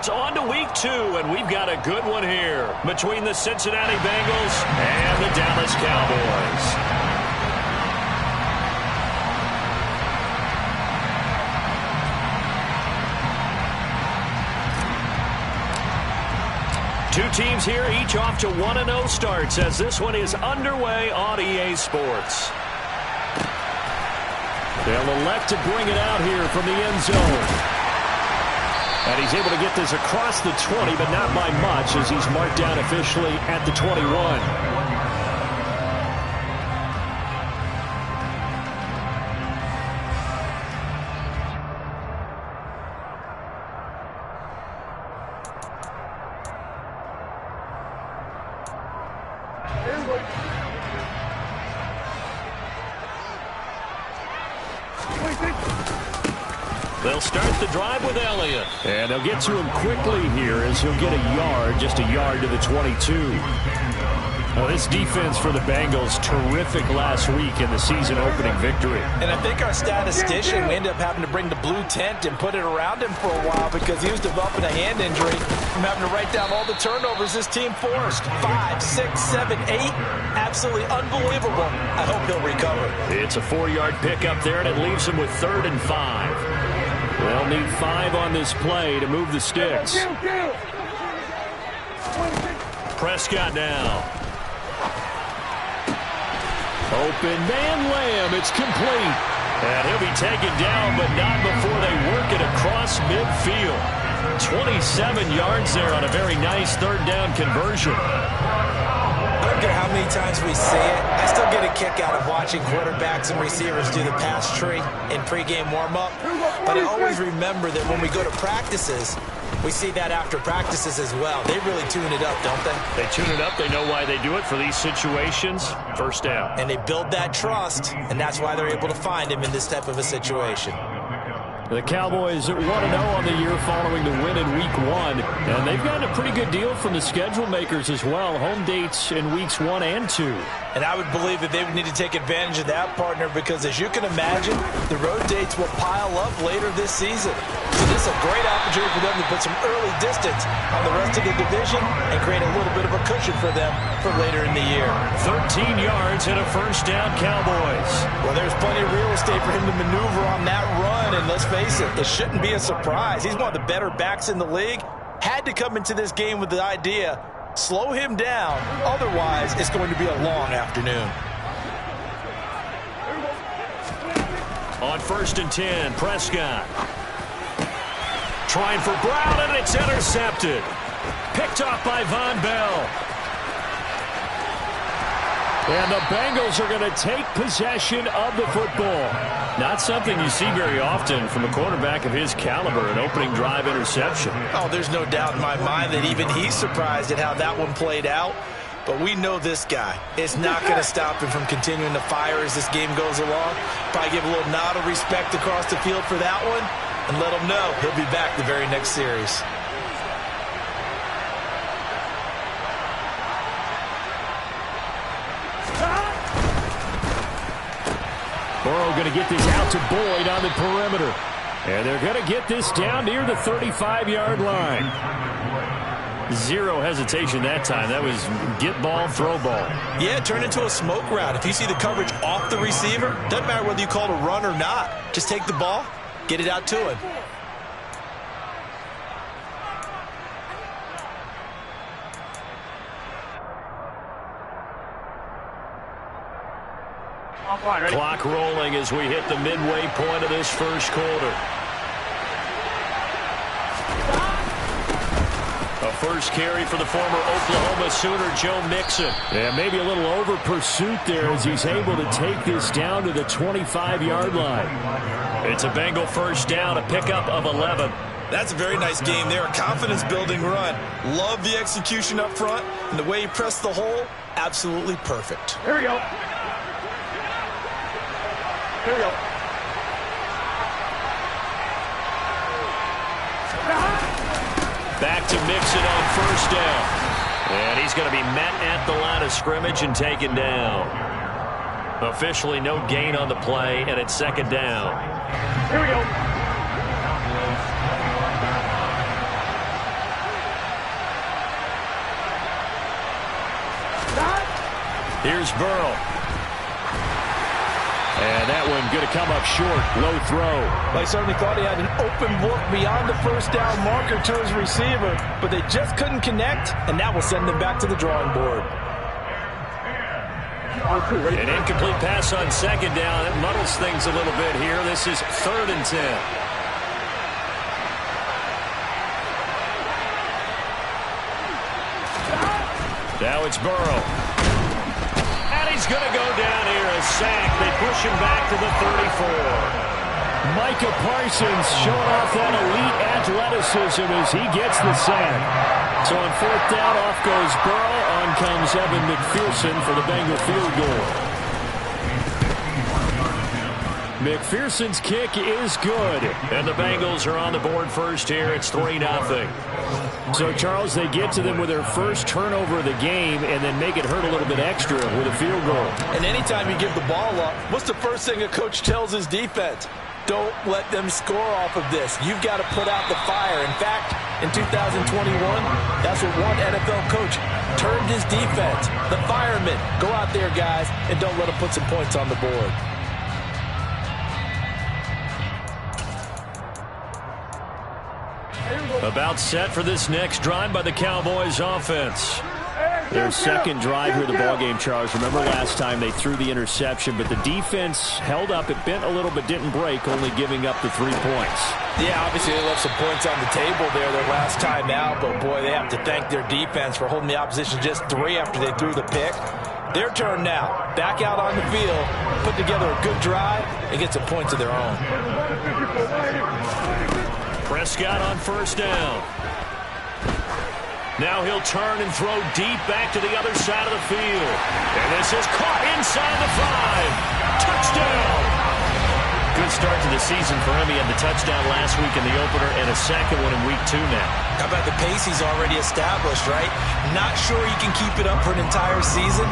It's on to week 2, and we've got a good one here between the Cincinnati Bengals and the Dallas Cowboys. Two teams here, each off to 1-0 starts as this one is underway on EA Sports. They'll elect to bring it out here from the end zone. And he's able to get this across the 20, but not by much as he's marked down officially at the 21. They'll start the drive with Elliott. And they'll get to him quickly here as he'll get a yard, just a yard to the 22. Well, this defense for the Bengals, terrific last week in the season-opening victory. And I think our statistician, we ended up having to bring the blue tent and put it around him for a while because he was developing a hand injury from having to write down all the turnovers this team forced. 5, 6, 7, 8. Absolutely unbelievable. I hope he'll recover. It's a 4-yard pickup there, and it leaves him with 3rd and 5. They'll need 5 on this play to move the sticks. Prescott now. Open man Lamb. It's complete. And he'll be taken down, but not before they work it across midfield. 27 yards there on a very nice 3rd down conversion. I don't care how many times we see it. I still get a kick out of watching quarterbacks and receivers do the pass tree in pregame warm-up. But I always remember that when we go to practices, we see that after practices as well. They really tune it up, don't they? They tune it up. They know why they do it for these situations. 1st down. And they build that trust, and that's why they're able to find him in this type of a situation. The Cowboys at 1-0 on the year following the win in Week 1. And they've gotten a pretty good deal from the schedule makers as well. Home dates in Weeks 1 and 2. And I would believe that they would need to take advantage of that, partner, because as you can imagine, the road dates will pile up later this season. So this is a great opportunity for them to put some early distance on the rest of the division and create a little bit of a cushion for them for later in the year. 13 yards and a 1st down, Cowboys. Well, there's plenty of real estate for him to maneuver on that run, and let's face it, it shouldn't be a surprise. He's one of the better backs in the league. Had to come into this game with the idea, slow him down, otherwise it's going to be a long afternoon. On 1st and 10, Prescott. Trying for Brown, and it's intercepted. Picked off by Von Bell. And the Bengals are going to take possession of the football. Not something you see very often from a quarterback of his caliber, an opening drive interception. Oh, there's no doubt in my mind that even he's surprised at how that one played out. But we know this guy is not going to stop him from continuing to fire as this game goes along. Probably give a little nod of respect across the field for that one and let him know he'll be back the very next series. Burrow going to get this out to Boyd on the perimeter. And they're going to get this down near the 35-yard line. Zero hesitation that time. That was get ball, throw ball. Yeah, it turned into a smoke route. If you see the coverage off the receiver, doesn't matter whether you call it a run or not. Just take the ball, get it out to him. Clock rolling as we hit the midway point of this 1st quarter. A 1st carry for the former Oklahoma Sooner, Joe Mixon. Yeah, maybe a little over pursuit there as he's able to take this down to the 25-yard line. It's a Bengal 1st down, a pickup of 11. That's a very nice game there, a confidence-building run. Love the execution up front, and the way he pressed the hole, absolutely perfect. Here we go. Here we go. Back to Mixon on 1st down. And he's going to be met at the line of scrimmage and taken down. Officially no gain on the play, and it's 2nd down. Here we go. Here's Burrow. And that one going to come up short. Low throw. They certainly thought he had an open look beyond the first down marker to his receiver, but they just couldn't connect, and that will send them back to the drawing board. An incomplete pass on second down. It muddles things a little bit here. This is 3rd and 10. Now it's Burrow. And he's going to go down here. A sack. They push him back to the 34. Micah Parsons showing off that elite athleticism as he gets the sack. So on 4th down, off goes Burrow. On comes Evan McPherson for the Bengal field goal. McPherson's kick is good. And the Bengals are on the board first here. It's 3-0. So, Charles, they get to them with their first turnover of the game and then make it hurt a little bit extra with a field goal. And anytime you give the ball up, what's the first thing a coach tells his defense? Don't let them score off of this. You've got to put out the fire. In fact, in 2021, that's what one NFL coach turned his defense. The firemen. Go out there, guys, and don't let them put some points on the board. About set for this next drive by the Cowboys offense. Their second drive here of the ballgame, Charles. Remember last time they threw the interception, but the defense held up. It bent a little but didn't break, only giving up the 3 points. Yeah, obviously they left some points on the table there their last time out, but boy, they have to thank their defense for holding the opposition just 3 after they threw the pick. Their turn now. Back out on the field, put together a good drive, and get some points of their own. Prescott on 1st down. Now he'll turn and throw deep back to the other side of the field. And this is caught inside the 5. Touchdown! Good start to the season for him. He had the touchdown last week in the opener and a second one in week 2 now. How about the pace he's already established, right? Not sure he can keep it up for an entire season,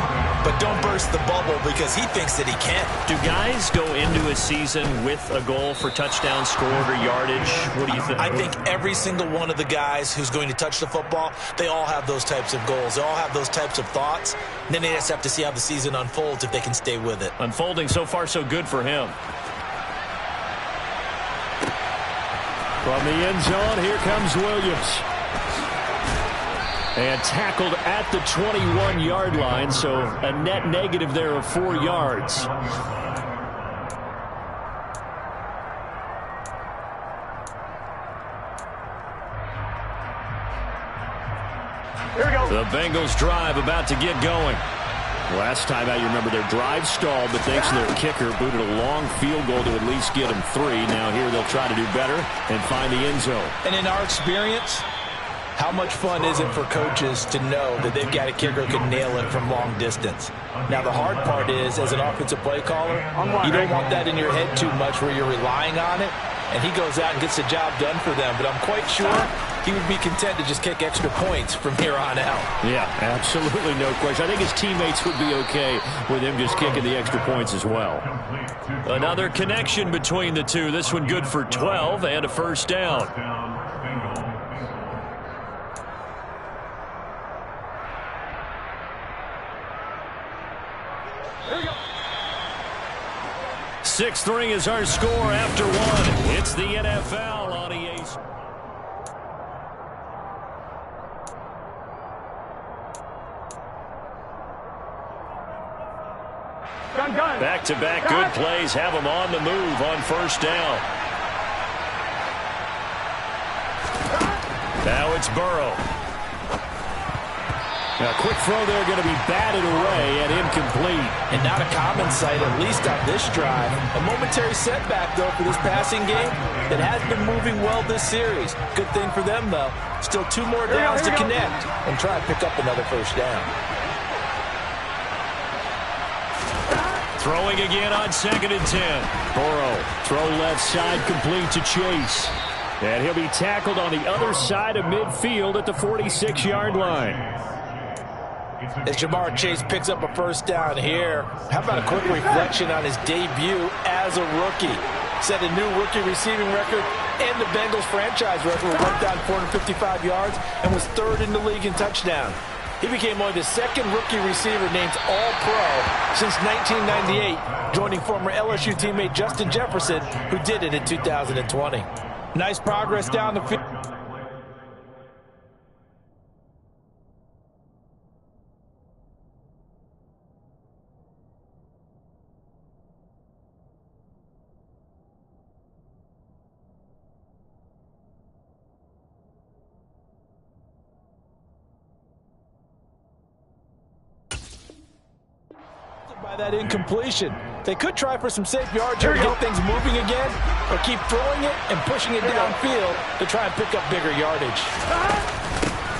but don't burst the bubble because he thinks that he can. Do guys go into a season with a goal for touchdown scored or yardage? What do you think? I think every single one of the guys who's going to touch the football, they all have those types of goals. They all have those types of thoughts. And then they just have to see how the season unfolds if they can stay with it. Unfolding so far so good for him. From the end zone, here comes Williams. And tackled at the 21-yard line, so a net negative there of 4 yards. Here we go. The Bengals drive about to get going. Last time out, you remember their drive stalled, but thanks to their kicker, booted a long field goal to at least get them 3. Now here they'll try to do better and find the end zone. And in our experience, how much fun is it for coaches to know that they've got a kicker who can nail it from long distance? Now, the hard part is, as an offensive play caller, you don't want that in your head too much where you're relying on it, and he goes out and gets the job done for them. But I'm quite sure he would be content to just kick extra points from here on out. Yeah, absolutely no question. I think his teammates would be okay with him just kicking the extra points as well. Another connection between the two. This one good for 12 and a 1st down. There we go. 6-3 is our score after 1. It's the NFL on EA. Back-to-back good plays have them on the move on 1st down. Now it's Burrow. A quick throw there going to be batted away and incomplete. And not a common sight, at least on this drive. A momentary setback, though, for this passing game that has been moving well this series. Good thing for them, though. Still 2 more downs to connect and try and pick up another 1st down. Throwing again on 2nd and 10. Burrow, throw left side, complete to Chase. And he'll be tackled on the other side of midfield at the 46-yard line. As Jamar Chase picks up a 1st down here, how about a quick reflection on his debut as a rookie? Set a new rookie receiving record and the Bengals franchise record with 1,455 yards and was 3rd in the league in touchdown. He became only the second rookie receiver named All-Pro since 1998, joining former LSU teammate Justin Jefferson, who did it in 2020. Nice progress down the field. By that incompletion. They could try for some safe yards here to get things moving again, or keep throwing it and pushing it downfield to try and pick up bigger yardage.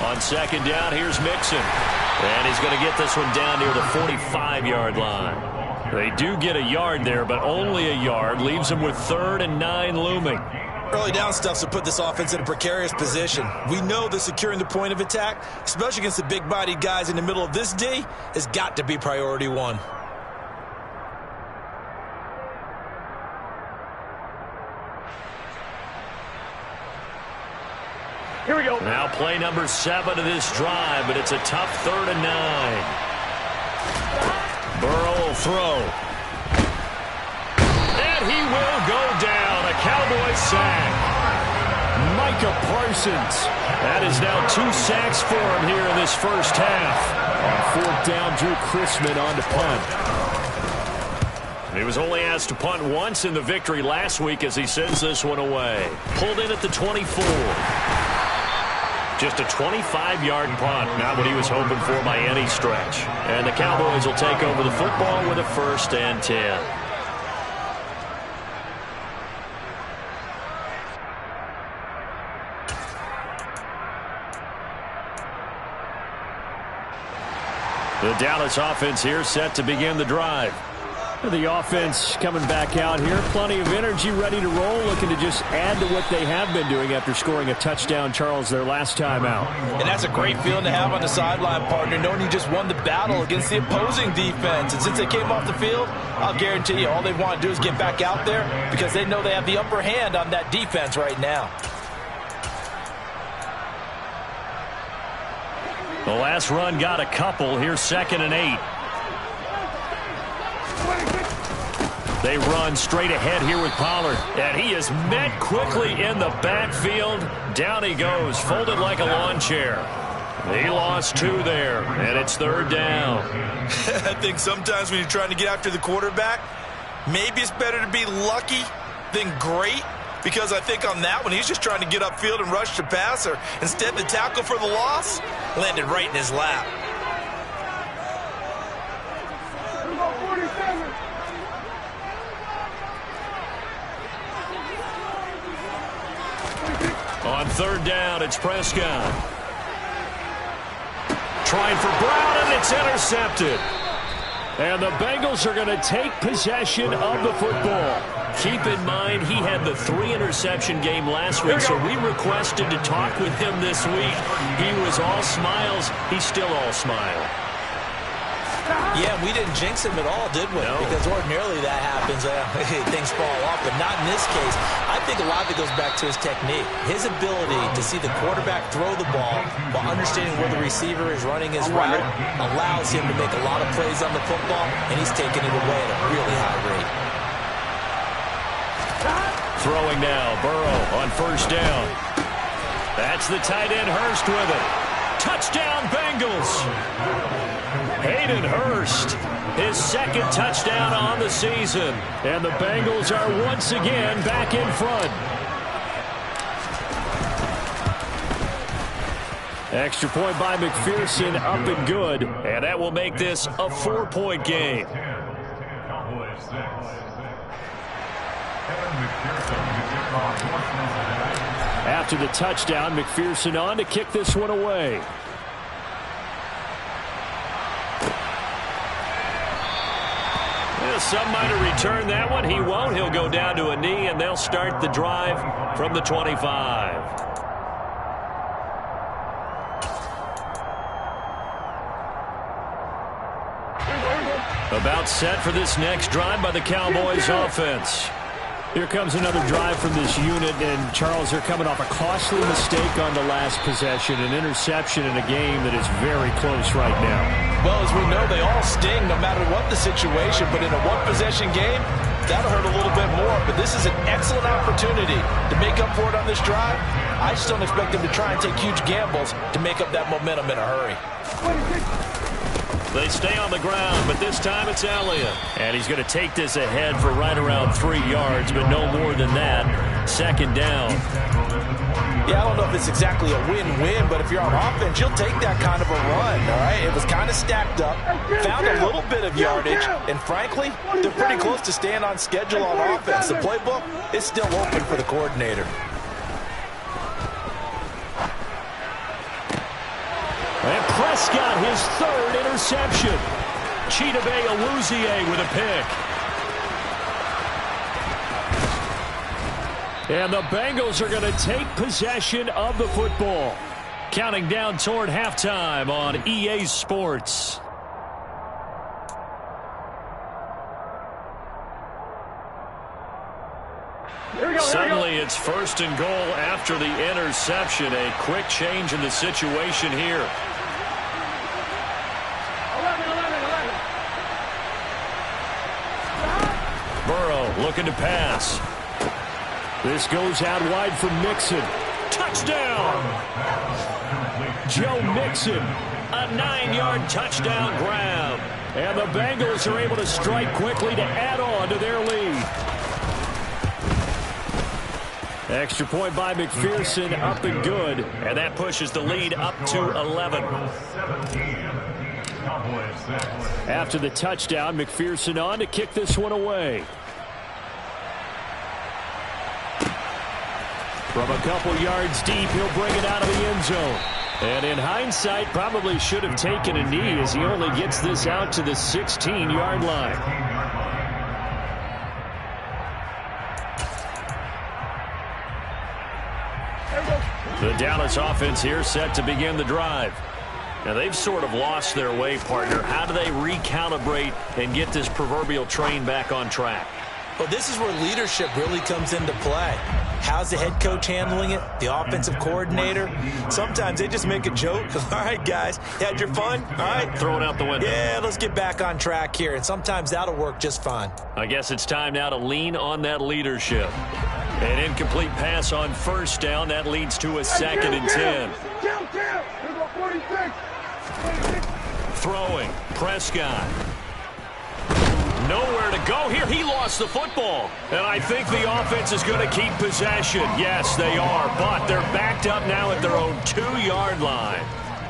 On second down, here's Mixon. And he's going to get this one down near the 45-yard line. They do get a yard there, but only a yard. Leaves them with 3rd and 9 looming. Early down stuff to put this offense in a precarious position. We know that securing the point of attack, especially against the big-bodied guys in the middle of this D, has got to be priority one. Here we go. Now play number 7 of this drive, but it's a tough 3rd and 9. Burrow will throw. And he will go down. A Cowboy sack. Micah Parsons. That is now 2 sacks for him here in this first half. On 4th down, Drew Chrisman on to punt. He was only asked to punt once in the victory last week as he sends this one away. Pulled in at the 24. Just a 25-yard punt, not what he was hoping for by any stretch. And the Cowboys will take over the football with a 1st and 10. The Dallas offense here set to begin the drive. The offense coming back out here. Plenty of energy, ready to roll, looking to just add to what they have been doing after scoring a touchdown, Charles, their last time out. And that's a great feeling to have on the sideline, partner, knowing you just won the battle against the opposing defense. And since they came off the field, I'll guarantee you all they want to do is get back out there because they know they have the upper hand on that defense right now. The last run got a couple. Here's 2nd and 8. They run straight ahead here with Pollard. And he is met quickly in the backfield. Down he goes, folded like a lawn chair. He lost 2 there, and it's 3rd down. I think sometimes when you're trying to get after the quarterback, maybe it's better to be lucky than great. Because I think on that one, he's just trying to get upfield and rush the passer. Instead, the tackle for the loss landed right in his lap. On 3rd down, it's Prescott. Trying for Brown, and it's intercepted. And the Bengals are going to take possession of the football. Keep in mind, he had the 3-interception game last week, so we requested to talk with him this week. He was all smiles. He's still all smile. Yeah, we didn't jinx him at all, did we? No. Because ordinarily that happens. Things fall off, but not in this case. I think a lot of it goes back to his technique. His ability to see the quarterback throw the ball while understanding where the receiver is running his route allows him to make a lot of plays on the football, and he's taking it away at a really high rate. Throwing now, Burrow on 1st down. That's the tight end Hurst with it. Touchdown, Bengals. Hayden Hurst, his 2nd touchdown on the season. And the Bengals are once again back in front. Extra point by McPherson, up and good. And that will make this a 4-point game. After the touchdown, McPherson on to kick this one away. Some might have returned that one. He won't. He'll go down to a knee, and they'll start the drive from the 25. About set for this next drive by the Cowboys offense. Here comes another drive from this unit, and Charles, they're coming off a costly mistake on the last possession, an interception in a game that is very close right now. Well, as we know, they all sting no matter what the situation, but in a one-possession game, that'll hurt a little bit more. But this is an excellent opportunity to make up for it on this drive. I just don't expect them to try and take huge gambles to make up that momentum in a hurry. They stay on the ground, but this time it's Elliott. And he's going to take this ahead for right around 3 yards, but no more than that. Second down. Yeah, I don't know if it's exactly a win-win, but if you're on offense, you'll take that kind of a run, all right? It was kind of stacked up, found a little bit of yardage, and frankly, they're pretty close to staying on schedule on offense. The playbook is still open for the coordinator. And Prescott, his third interception. Chidobe Awuzie with a pick. And the Bengals are going to take possession of the football. Counting down toward halftime on EA Sports. Suddenly it's first and goal after the interception. A quick change in the situation here. Burrow looking to pass. This goes out wide for Mixon. Touchdown! Joe Mixon, a 9-yard touchdown grab. And the Bengals are able to strike quickly to add on to their lead. Extra point by McPherson, up and good. And that pushes the lead up to 11. After the touchdown, McPherson on to kick this one away. From a couple yards deep, he'll bring it out of the end zone. And in hindsight, probably should have taken a knee as he only gets this out to the 16-yard line. The Dallas offense here set to begin the drive. Now, they've sort of lost their way, partner. How do they recalibrate and get this proverbial train back on track? Well, this is where leadership really comes into play. How's the head coach handling it? The offensive coordinator? Sometimes they just make a joke. All right, guys, you had your fun? All right. Throw it out the window. Yeah, let's get back on track here. And sometimes that'll work just fine. I guess it's time now to lean on that leadership. An incomplete pass on first down. That leads to a 2nd and 10. Throwing. Prescott. Nowhere to go here. He lost the football. And I think the offense is going to keep possession. Yes, they are. But they're backed up now at their own 2-yard line.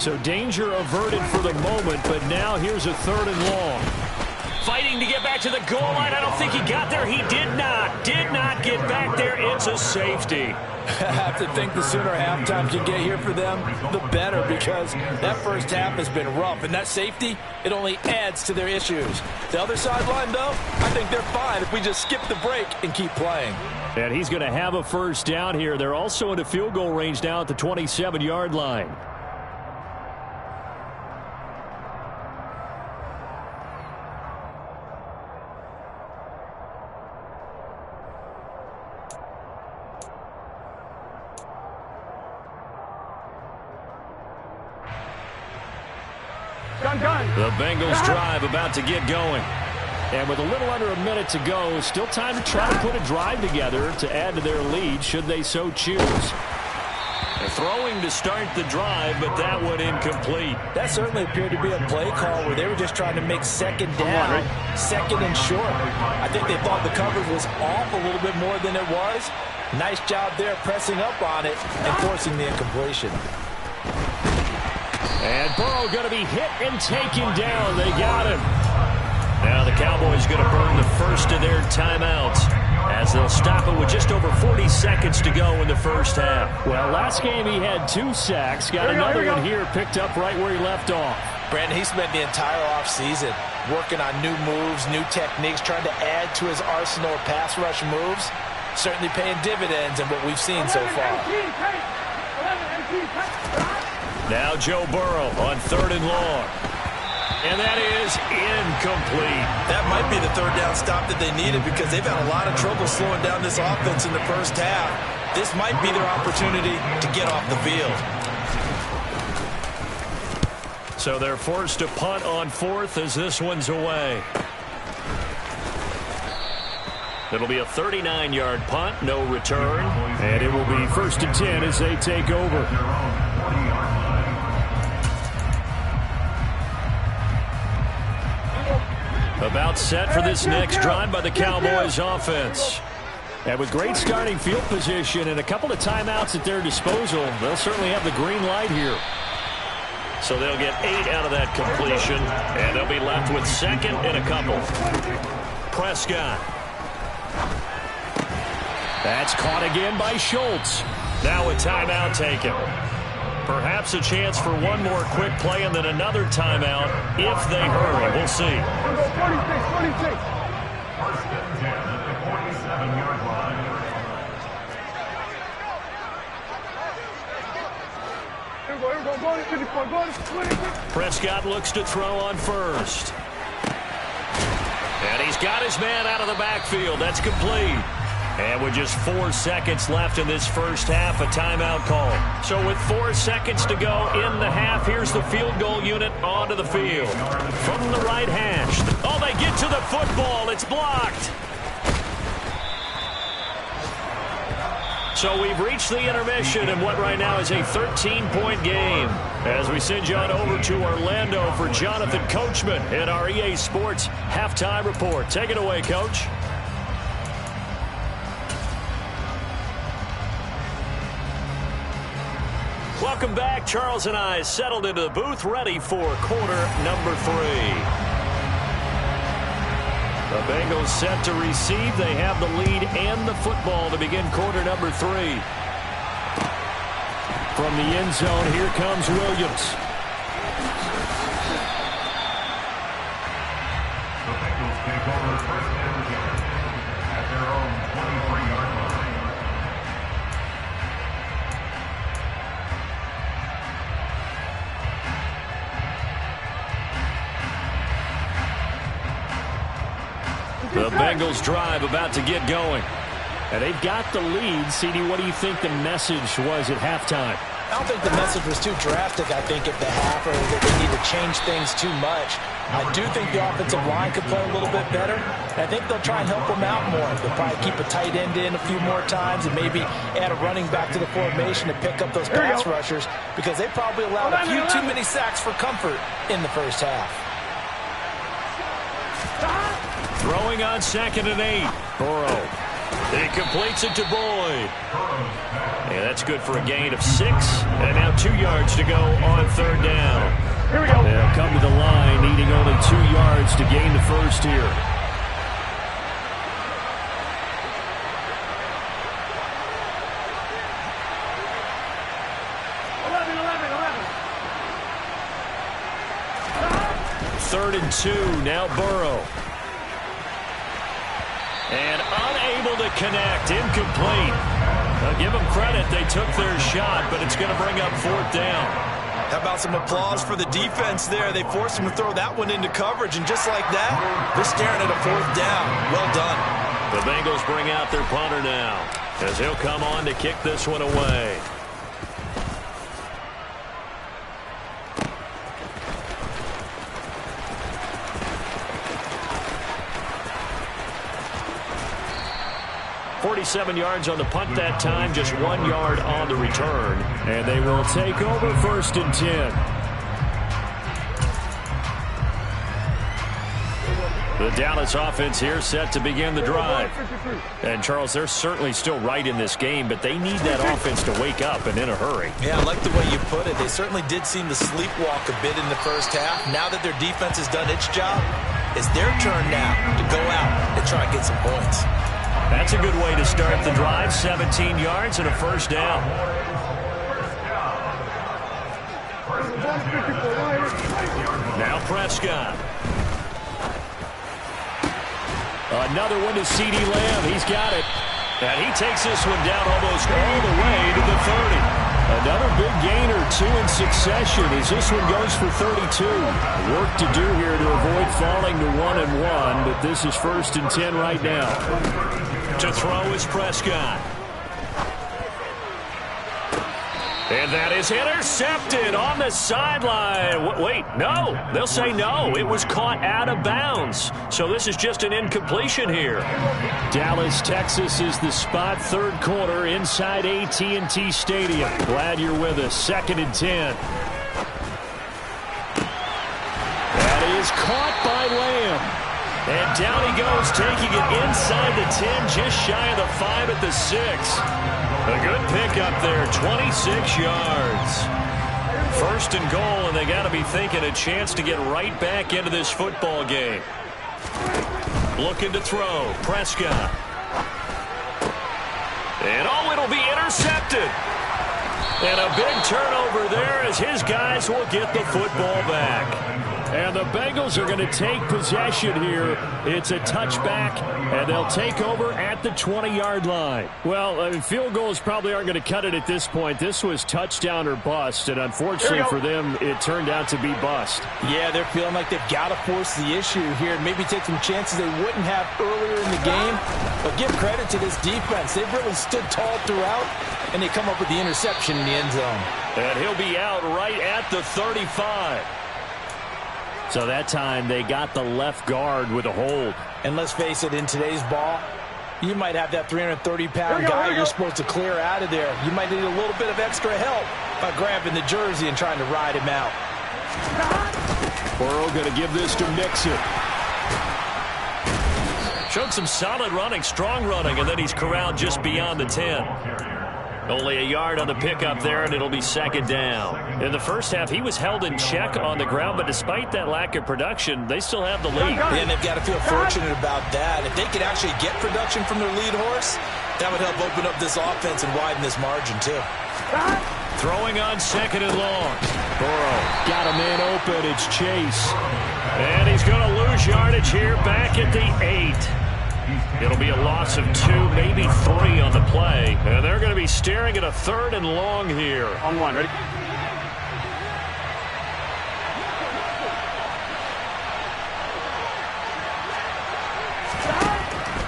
So danger averted for the moment. But now here's a 3rd and long. Fighting to get back to the goal line. I don't think he got there. He did not. Did not get back there. It's a safety. I have to think the sooner halftime can get here for them, the better, because that first half has been rough. And that safety, it only adds to their issues. The other sideline, though, I think they're fine if we just skip the break and keep playing. And he's going to have a first down here. They're also into field goal range now at the 27-yard line. The Bengals drive about to get going. And with a little under a minute to go, still time to try to put a drive together to add to their lead should they so choose. They're throwing to start the drive, but that one incomplete. That certainly appeared to be a play call where they were just trying to make second down, second and short. I think they thought the coverage was off a little bit more than it was. Nice job there pressing up on it and forcing the incompletion. And Burrow going to be hit and taken down. They got him. Now the Cowboys going to burn the first of their timeouts as they'll stop it with just over 40 seconds to go in the first half. Well, last game he had 2 sacks. Got another one here picked up right where he left off. Brandon, he spent the entire offseason working on new moves, new techniques, trying to add to his arsenal of pass rush moves. Certainly paying dividends in what we've seen so far. Now Joe Burrow on 3rd and long. And that is incomplete. That might be the third down stop that they needed because they've had a lot of trouble slowing down this offense in the first half. This might be their opportunity to get off the field. So they're forced to punt on fourth as this one's away. It'll be a 39-yard punt, no return. And it will be 1st and 10 as they take over. About set for this next drive by the Cowboys offense. And with great starting field position and a couple of timeouts at their disposal, they'll certainly have the green light here. So they'll get 8 out of that completion, and they'll be left with 2nd and a couple. Prescott. That's caught again by Schultz. Now a timeout taken. Perhaps a chance for one more quick play and then another timeout if they hurry. We'll see. 46. Prescott looks to throw on first. And he's got his man out of the backfield. That's complete. And with just 4 seconds left in this first half, a timeout call. So with 4 seconds to go in the half, here's the field goal unit onto the field. From the right hash. Oh, they get to the football. It's blocked. So we've reached the intermission in what right now is a 13-point game. As we send you on over to Orlando for Jonathan Coachman in our EA Sports Halftime Report. Take it away, Coach. Welcome back. Charles and I settled into the booth ready for quarter number 3. The Bengals set to receive. They have the lead and the football to begin quarter number 3. From the end zone, here comes Williams. The Bengals take over first and 10 at their own 23-yard line. The Bengals drive about to get going. And they've got the lead. CD, what do you think the message was at halftime? I don't think the message was too drastic, I think, at the half, or that they need to change things too much. I do think the offensive line could play a little bit better. I think they'll try and help them out more. They'll probably keep a tight end in a few more times and maybe add a running back to the formation to pick up those pass rushers because they probably allowed a few too many sacks for comfort in the first half. Throwing on 2nd and 8. Burrow. He completes it to Boyd. And that's good for a gain of 6. And now 2 yards to go on 3rd down. Here we go. They'll come to the line, needing only 2 yards to gain the first here. Third and 2. Now Burrow. And unable to connect. Incomplete. I'll give them credit. They took their shot, but it's going to bring up 4th down. How about some applause for the defense there? They forced him to throw that one into coverage, and just like that, they're staring at a 4th down. Well done. The Bengals bring out their punter now, as he'll come on to kick this one away. .47 yards on the punt that time, just 1 yard on the return. And they will take over 1st and 10. The Dallas offense here set to begin the drive. And, Charles, they're certainly still right in this game, but they need that offense to wake up and in a hurry. Yeah, I like the way you put it. They certainly did seem to sleepwalk a bit in the first half. Now that their defense has done its job, it's their turn now to go out and try and get some points. That's a good way to start the drive. 17 yards and a 1st down. Now Prescott. Another one to C.D. Lamb. He's got it. And he takes this one down almost all the way to the 30. Another big gain or two in succession as this one goes for 32. Work to do here to avoid falling to 1-1, but this is 1st and 10 right now. To throw is Prescott. And that is intercepted on the sideline. Wait, no. They'll say no. It was caught out of bounds. So this is just an incompletion here. Dallas, Texas is the spot. 3rd quarter inside AT&T Stadium. Glad you're with us. 2nd and 10. That is caught by Lamb. And down he goes, taking it inside the 10, just shy of the 5 at the 6. A good pickup there, 26 yards. 1st and goal, and they got to be thinking a chance to get right back into this football game. Looking to throw, Prescott. And oh, it'll be intercepted. And a big turnover there as his guys will get the football back. And the Bengals are going to take possession here. It's a touchback, and they'll take over at the 20-yard line. Well, I mean, field goals probably aren't going to cut it at this point. This was touchdown or bust, and unfortunately for them, it turned out to be bust. Yeah, they're feeling like they've got to force the issue here and maybe take some chances they wouldn't have earlier in the game. But give credit to this defense. They've really stood tall throughout, and they come up with the interception in the end zone. And he'll be out right at the 35. So that time they got the left guard with a hold. And let's face it, in today's ball, you might have that 330-pound guy you're supposed to clear out of there. You might need a little bit of extra help by grabbing the jersey and trying to ride him out. Burrow going to give this to Mixon. Showed some solid running, strong running, and then he's corralled just beyond the 10. Only a yard on the pickup there, and it'll be 2nd down. In the first half, he was held in check on the ground, but despite that lack of production, they still have the lead. Yeah, and they've got to feel fortunate about that. If they could actually get production from their lead horse, that would help open up this offense and widen this margin, too. Throwing on 2nd and long. Burrow got a man open. It's Chase. And he's going to lose yardage here back at the 8. It'll be a loss of 2, maybe 3 on the play. And they're going to be staring at a 3rd and long here. On 1, ready?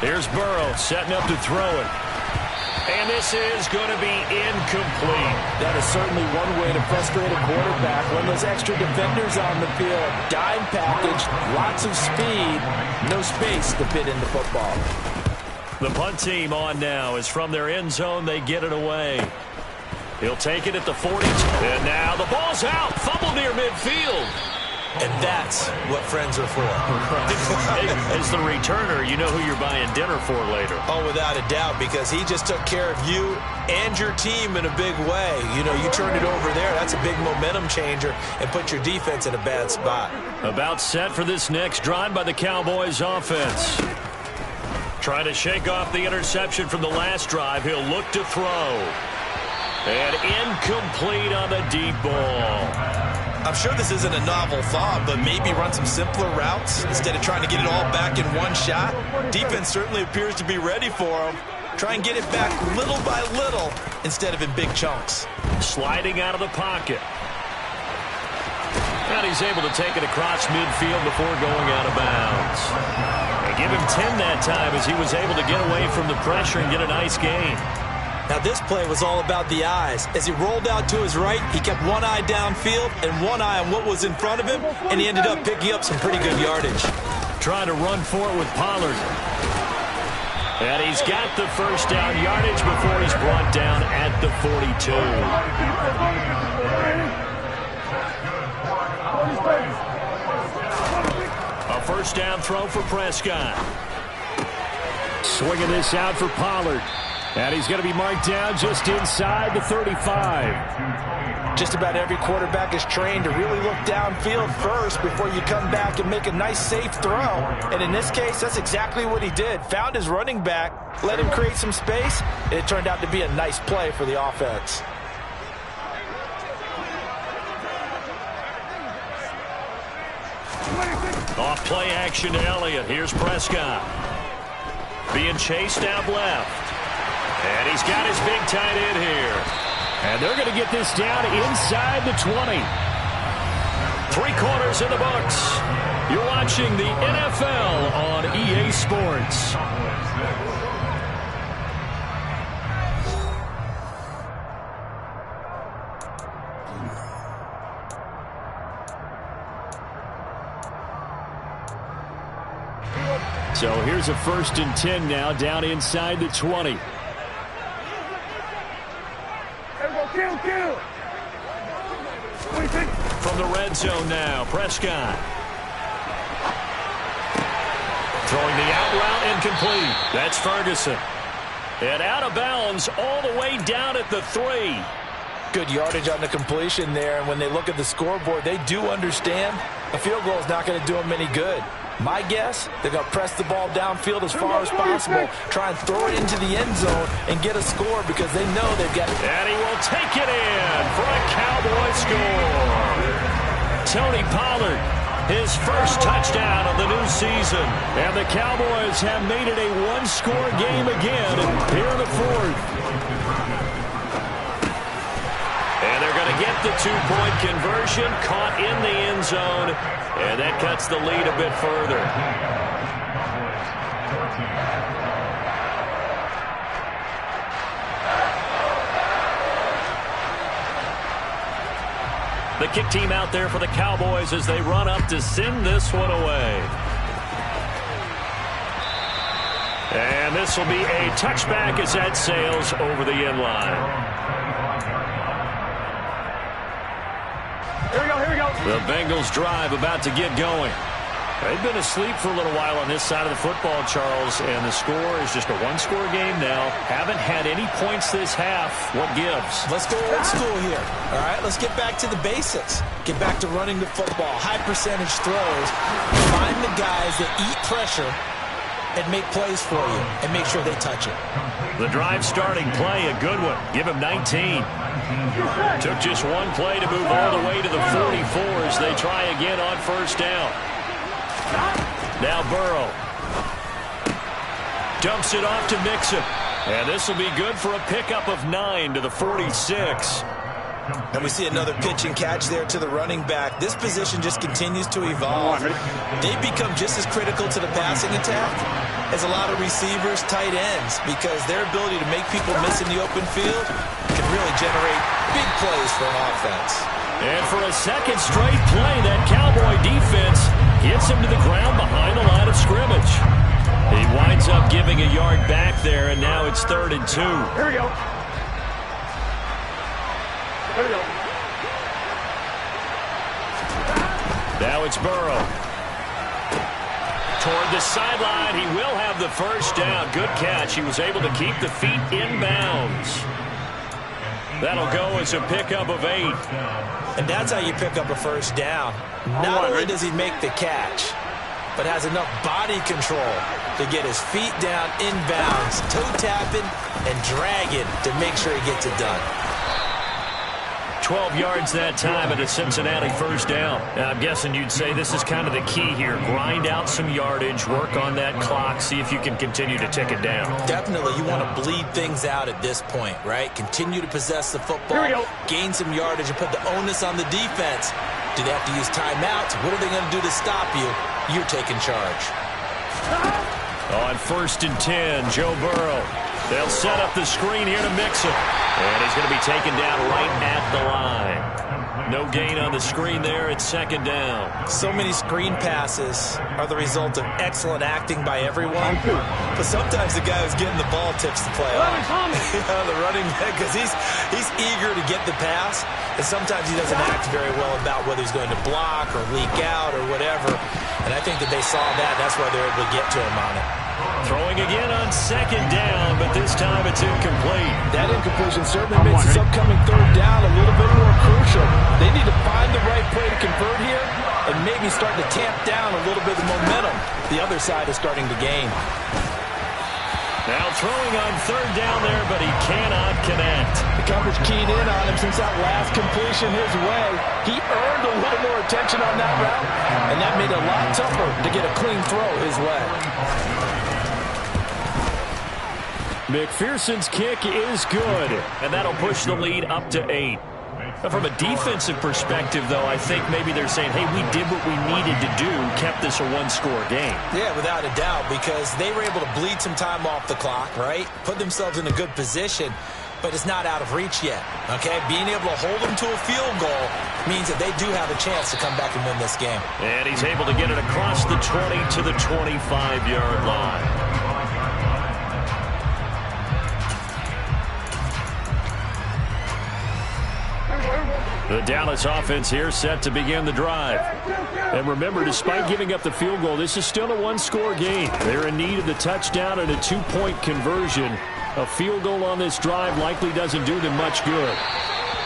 Here's Burrow setting up to throw it. And this is going to be incomplete. That is certainly one way to frustrate a quarterback. When those extra defenders on the field, dime package, lots of speed, no space to fit into football. The punt team on now is from their end zone. They get it away. He'll take it at the 40. And now the ball's out. Fumble near midfield. And that's what friends are for. As the returner, you know who you're buying dinner for later. Oh, without a doubt, because he just took care of you and your team in a big way. You know, you turned it over there. That's a big momentum changer and put your defense in a bad spot. About set for this next drive by the Cowboys offense. Trying to shake off the interception from the last drive. He'll look to throw. And incomplete on the deep ball. I'm sure this isn't a novel thought, but maybe run some simpler routes instead of trying to get it all back in one shot. Defense certainly appears to be ready for him. Try and get it back little by little instead of in big chunks. Sliding out of the pocket. And he's able to take it across midfield before going out of bounds. They give him 10 that time as he was able to get away from the pressure and get a nice gain. Now, this play was all about the eyes. As he rolled out to his right, he kept one eye downfield and one eye on what was in front of him, and he ended up picking up some pretty good yardage. Trying to run for it with Pollard. And he's got the first down yardage before he's brought down at the 42. A first down throw for Prescott. Swinging this out for Pollard. And he's going to be marked down just inside the 35. Just about every quarterback is trained to really look downfield first before you come back and make a nice, safe throw. And in this case, that's exactly what he did. Found his running back, let him create some space, and it turned out to be a nice play for the offense. Off play action to Elliott. Here's Prescott. Being chased out left. And he's got his big tight end here. And they're going to get this down inside the 20. 3 quarters in the books. You're watching the NFL on EA Sports. So here's a 1st and 10 now, down inside the 20. From the red zone now, Prescott. Throwing the out route incomplete. That's Ferguson. And out of bounds all the way down at the 3. Good yardage on the completion there, and when they look at the scoreboard, they do understand a field goal is not going to do them any good. My guess, they're going to press the ball downfield as far as possible, try and throw it into the end zone and get a score because they know they've got it. And he will take it in for a Cowboy score. Tony Pollard, his first touchdown of the new season. And the Cowboys have made it a 1-score game again here in the 4th. And they're going to get the 2-point conversion, caught in the end zone. And that cuts the lead a bit further. The kick team out there for the Cowboys as they run up to send this one away. And this will be a touchback as that sails over the end line. Here we go. The Bengals drive about to get going. They've been asleep for a little while on this side of the football, Charles, and the score is just a 1-score game now. Haven't had any points this half. What gives? Let's go old school here. All right, let's get back to the basics. Get back to running the football, high percentage throws. Find the guys that eat pressure and make plays for you and make sure they touch it. The drive starting play, a good one. Give him 19. Took just one play to move all the way to the 44 as they try again on 1st down. Now Burrow. Dumps it off to Mixon. And this will be good for a pickup of 9 to the 46. And we see another pitch and catch there to the running back. This position just continues to evolve. They've become just as critical to the passing attack as a lot of receivers, tight ends, because their ability to make people miss in the open field can really generate big plays for an offense. And for a second straight play, that Cowboy defense gets him to the ground behind the line of scrimmage. He winds up giving a yard back there, and now it's 3rd and 2. Here we go. Now it's Burrow. Toward the sideline, he will have the 1st down. Good catch. He was able to keep the feet in bounds. That'll go as a pickup of 8. And that's how you pick up a 1st down. Not only does he make the catch, but has enough body control to get his feet down in bounds, toe tapping and dragging to make sure he gets it done. 12 yards that time at a Cincinnati 1st down. Now, I'm guessing you'd say this is kind of the key here. Grind out some yardage, work on that clock, see if you can continue to tick it down. Definitely. You want to bleed things out at this point, right? Continue to possess the football, gain some yardage, and put the onus on the defense. Do they have to use timeouts? What are they going to do to stop you? You're taking charge. On 1st and 10, Joe Burrow. They'll set up the screen here to Mixon. And he's going to be taken down right at the line. No gain on the screen there. It's 2nd down. So many screen passes are the result of excellent acting by everyone. But sometimes the guy who's getting the ball tips the play off. The running back, because he's eager to get the pass. And sometimes he doesn't act very well about whether he's going to block or leak out or whatever. And I think that they saw that. That's why they're able to get to him on it. Throwing again on 2nd down, but this time it's incomplete. That incompletion certainly makes this upcoming 3rd down a little bit more crucial. They need to find the right play to convert here and maybe start to tamp down a little bit of momentum the other side is starting to gain. Now throwing on 3rd down there, but he cannot connect. The coverage keyed in on him since that last completion his way. He earned a little more attention on that route, and that made it a lot tougher to get a clean throw his way. McPherson's kick is good, and that'll push the lead up to 8. Now, from a defensive perspective, though, I think maybe they're saying, hey, we did what we needed to do, kept this a one-score game. Yeah, without a doubt, because they were able to bleed some time off the clock, right? Put themselves in a good position, but it's not out of reach yet, okay? Being able to hold them to a field goal means that they do have a chance to come back and win this game. And he's able to get it across the 20 to the 25-yard line. The Dallas offense here set to begin the drive. And remember, despite giving up the field goal, this is still a one-score game. They're in need of the touchdown and a two-point conversion. A field goal on this drive likely doesn't do them much good.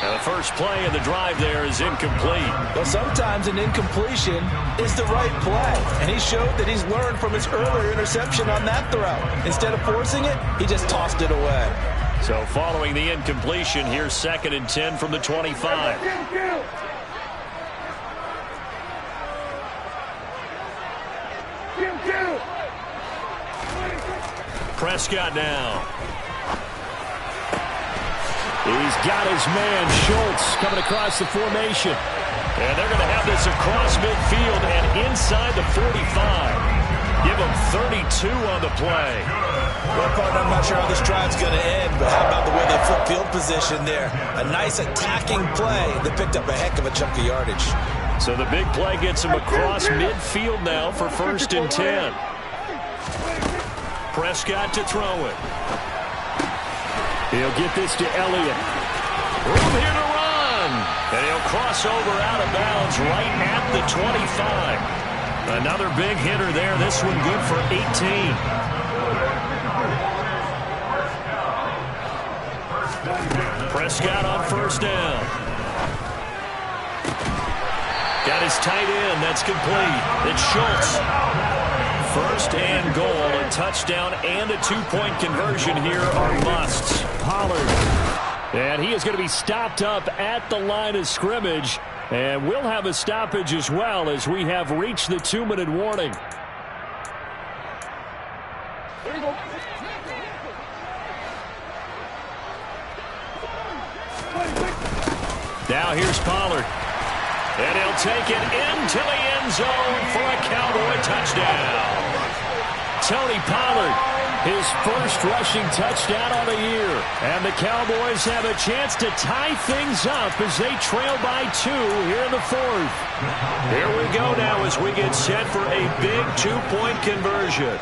Now, the first play of the drive there is incomplete. Well, sometimes an incompletion is the right play. And he showed that he's learned from his earlier interception on that throw. Instead of forcing it, he just tossed it away. So following the incompletion, here's 2nd and 10 from the 25. Prescott now. He's got his man, Schultz, coming across the formation. And they're going to have this across midfield and inside the 45. Give him 32 on the play. Well, partner, I'm not sure how this drive's going to end, but how about the way they flip field position there? A nice attacking play that picked up a heck of a chunk of yardage. So the big play gets him across midfield now for 1st and 10. Prescott to throw it. He'll get this to Elliott. Room here to run. And he'll cross over out of bounds right at the 25. Another big hitter there. This one good for 18. Prescott on 1st down. Got his tight end. That's complete. It's Schultz. 1st and goal. A touchdown and a two-point conversion here are musts. Pollard. And he is going to be stopped up at the line of scrimmage. And we'll have a stoppage as well as we have reached the 2-minute warning. Now here's Pollard. And he'll take it into the end zone for a Cowboy touchdown. Tony Pollard, his first rushing touchdown on the year. And the Cowboys have a chance to tie things up as they trail by 2 here in the 4th. Here we go now as we get set for a big two-point conversion.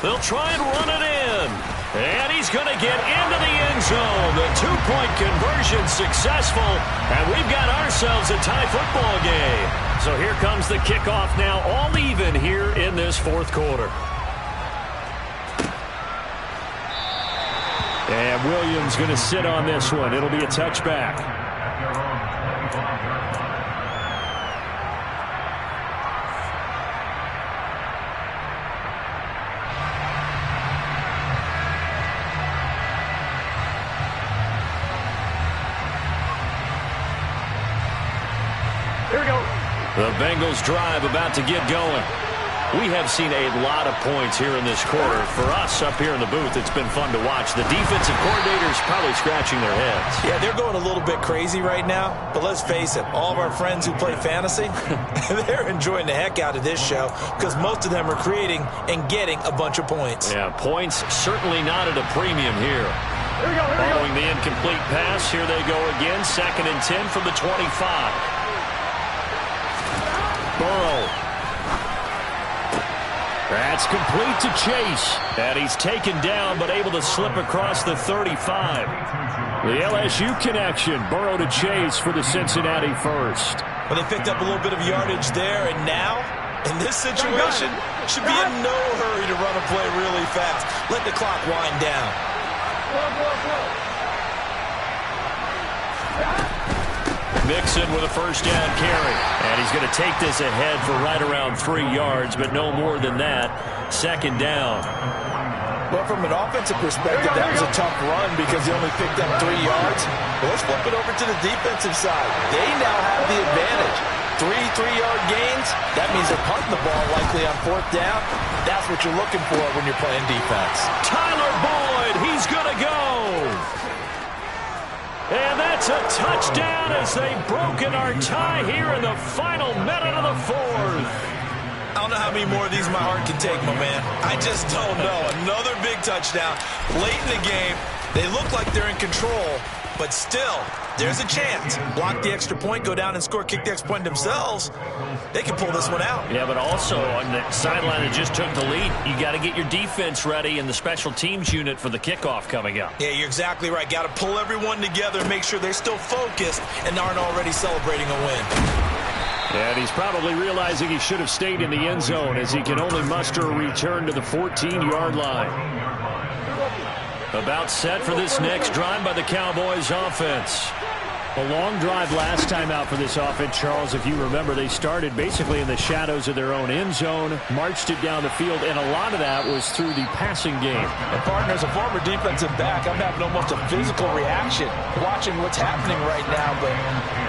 They'll try and run it in. And he's going to get into the end zone. The two-point conversion successful. And we've got ourselves a tie football game. So here comes the kickoff now, all even here in this 4th quarter. And Williams going to sit on this one. It'll be a touchback. The Bengals drive about to get going. We have seen a lot of points here in this quarter. For us up here in the booth, it's been fun to watch. The defensive coordinators probably scratching their heads. Yeah, they're going a little bit crazy right now. But let's face it, all of our friends who play fantasy, they're enjoying the heck out of this show because most of them are creating and getting a bunch of points. Yeah, points certainly not at a premium here. Following the incomplete pass, here they go again. 2nd and 10 from the 25. Burrow. That's complete to Chase. And he's taken down but able to slip across the 35. The LSU connection. Burrow to Chase for the Cincinnati first. Well, they picked up a little bit of yardage there. And now, in this situation, should be in no hurry to run a play really fast. Let the clock wind down. Mixon with a 1st down carry. And he's going to take this ahead for right around 3 yards, but no more than that. 2nd down. Well, from an offensive perspective, that was a tough run because he only picked up 3 yards. Well, let's flip it over to the defensive side. They now have the advantage. 3-3-yard gains, that means they're punting the ball likely on 4th down. That's what you're looking for when you're playing defense. Tyler Boyd, he's going to go. And that's a touchdown as they've broken our tie here in the final minute of the 4th. I don't know how many more of these my heart can take, my man. I just don't know. Another big touchdown late in the game. They look like they're in control, but still, there's a chance. Block the extra point, go down and score, kick the extra point themselves. They can pull this one out. Yeah, but also on the sideline that just took the lead, you got to get your defense ready and the special teams unit for the kickoff coming up. Yeah, you're exactly right. Got to pull everyone together and make sure they're still focused and aren't already celebrating a win. And he's probably realizing he should have stayed in the end zone as he can only muster a return to the 14-yard line. About set for this next drive by the Cowboys offense. A long drive last time out for this offense, Charles. If you remember, they started basically in the shadows of their own end zone, marched it down the field, and a lot of that was through the passing game. And partner, as a former defensive back, I'm having almost a physical reaction watching what's happening right now. But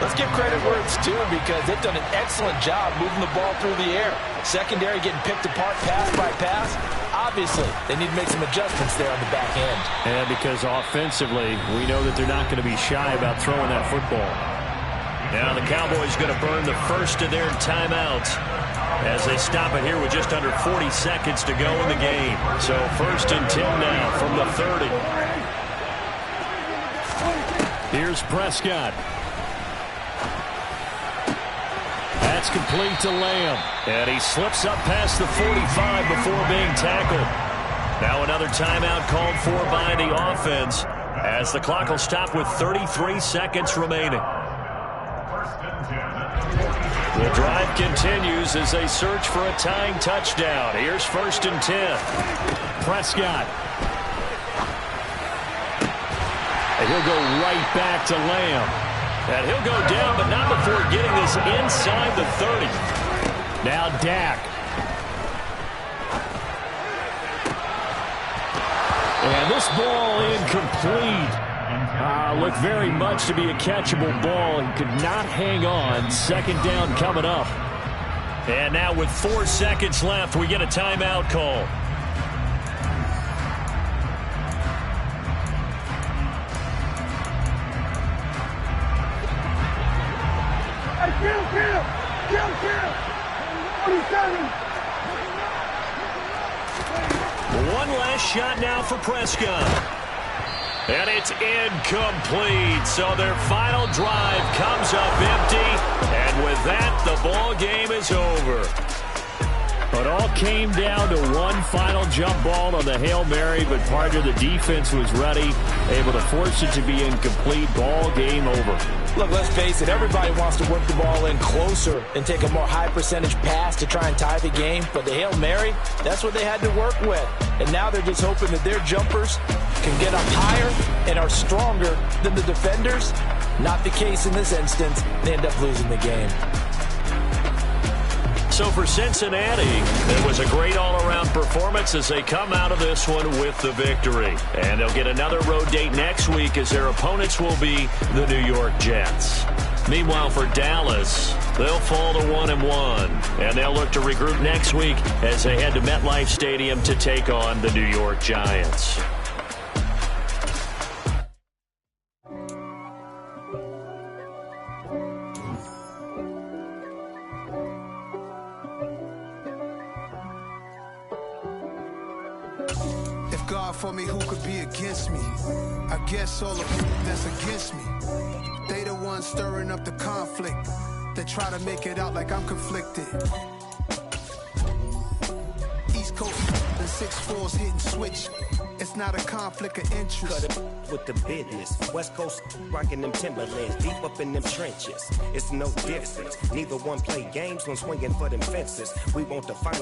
let's give credit where it's due because they've done an excellent job moving the ball through the air. Secondary getting picked apart pass by pass. Obviously, they need to make some adjustments there on the back end. And because offensively, we know that they're not going to be shy about throwing that football. Now the Cowboys going to burn the first of their timeouts as they stop it here with just under 40 seconds to go in the game. So 1st and 10 now from the 30. Here's Prescott. That's complete to Lamb. And he slips up past the 45 before being tackled. Now another timeout called for by the offense as the clock will stop with 33 seconds remaining. The drive continues as they search for a tying touchdown. Here's 1st and 10. Prescott. And he'll go right back to Lamb. And he'll go down, but not before getting this inside the 30. Now Dak. And this ball incomplete. Looked very much to be a catchable ball. He could not hang on. 2nd down coming up. And now with 4 seconds left, we get a timeout call. One last shot now for Prescott. And it's incomplete. So their final drive comes up empty. And with that, the ball game is over. It all came down to one final jump ball on the Hail Mary, but part of the defense was ready, able to force it to be incomplete. Ball game over. Look, let's face it, everybody wants to work the ball in closer and take a more high percentage pass to try and tie the game. But the Hail Mary, that's what they had to work with. And now they're just hoping that their jumpers can get up higher and are stronger than the defenders. Not the case in this instance. They end up losing the game. So for Cincinnati, it was a great all-around performance as they come out of this one with the victory. And they'll get another road date next week as their opponents will be the New York Jets. Meanwhile, for Dallas, they'll fall to 1-1. And they'll look to regroup next week as they head to MetLife Stadium to take on the New York Giants. For me, who could be against me? I guess all the people that's against me. They the ones stirring up the conflict. They try to make it out like I'm conflicted. East Coast and 6'4's hitting switch. It's not a conflict of interest. Cut it with the business. West Coast rocking them Timberlands, deep up in them trenches. It's no difference. Neither one play games when swinging for them fences. We want the final.